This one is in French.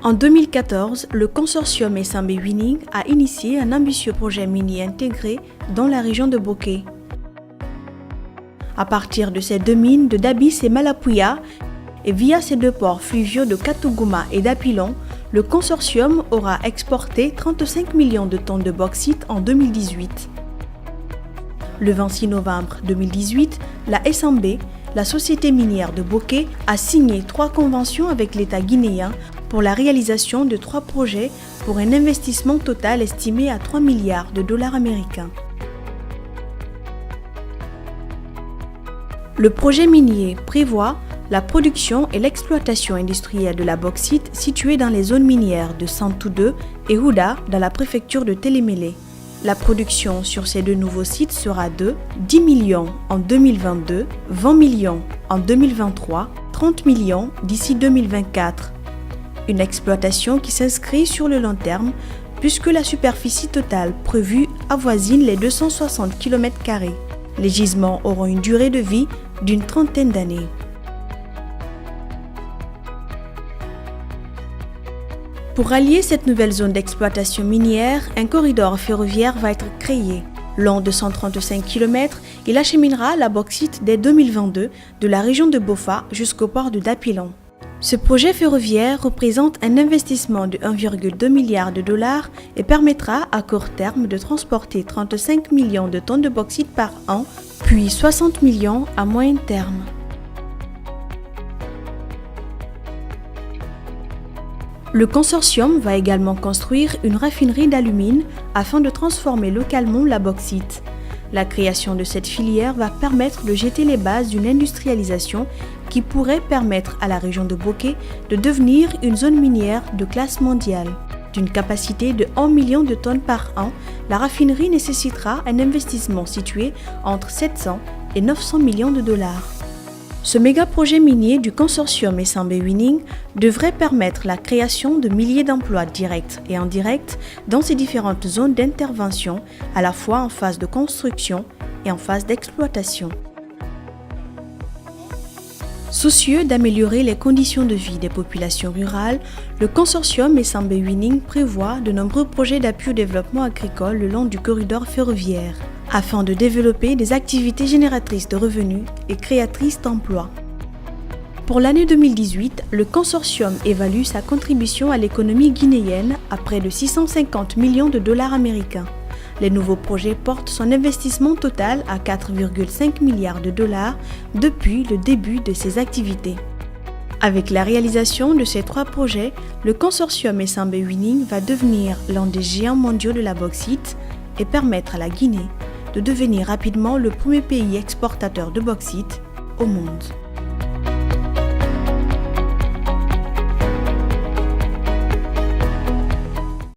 En 2014, le consortium Essambe Winning a initié un ambitieux projet minier intégré dans la région de Bokeh. À partir de ces deux mines de Dabis et Malapuya, et via ces deux ports fluviaux de Katouguma et d'Apilon, le consortium aura exporté 35 millions de tonnes de bauxite en 2018. Le 26 novembre 2018, la Essambe, la société minière de Bokeh, a signé 3 conventions avec l'État guinéen pour la réalisation de 3 projets pour un investissement total estimé à 3 milliards de dollars américains. Le projet minier prévoit la production et l'exploitation industrielle de la bauxite située dans les zones minières de Santou 2 et Houda dans la préfecture de Télémélé. La production sur ces 2 nouveaux sites sera de 10 millions en 2022, 20 millions en 2023, 30 millions d'ici 2024. Une exploitation qui s'inscrit sur le long terme puisque la superficie totale prévue avoisine les 260 km². Les gisements auront une durée de vie d'une trentaine d'années. Pour allier cette nouvelle zone d'exploitation minière, un corridor ferroviaire va être créé. Long de 135 km, il acheminera la bauxite dès 2022 de la région de Bofa jusqu'au port de Dapilon. Ce projet ferroviaire représente un investissement de 1,2 milliard de dollars et permettra à court terme de transporter 35 millions de tonnes de bauxite par an, puis 60 millions à moyen terme. Le consortium va également construire une raffinerie d'alumine afin de transformer localement la bauxite. La création de cette filière va permettre de jeter les bases d'une industrialisation qui pourrait permettre à la région de Bokeh de devenir une zone minière de classe mondiale. D'une capacité de 1 million de tonnes par an, la raffinerie nécessitera un investissement situé entre 700 et 900 millions de dollars. Ce méga-projet minier du consortium Essambe Winning devrait permettre la création de milliers d'emplois directs et indirects dans ces différentes zones d'intervention, à la fois en phase de construction et en phase d'exploitation. Soucieux d'améliorer les conditions de vie des populations rurales, le consortium Essambe Winning prévoit de nombreux projets d'appui au développement agricole le long du corridor ferroviaire, afin de développer des activités génératrices de revenus et créatrices d'emplois. Pour l'année 2018, le consortium évalue sa contribution à l'économie guinéenne à près de 650 millions de dollars américains. Les nouveaux projets portent son investissement total à 4,5 milliards de dollars depuis le début de ses activités. Avec la réalisation de ces 3 projets, le consortium Essambe Winning va devenir l'un des géants mondiaux de la bauxite et permettre à la Guinée de devenir rapidement le premier pays exportateur de bauxite au monde.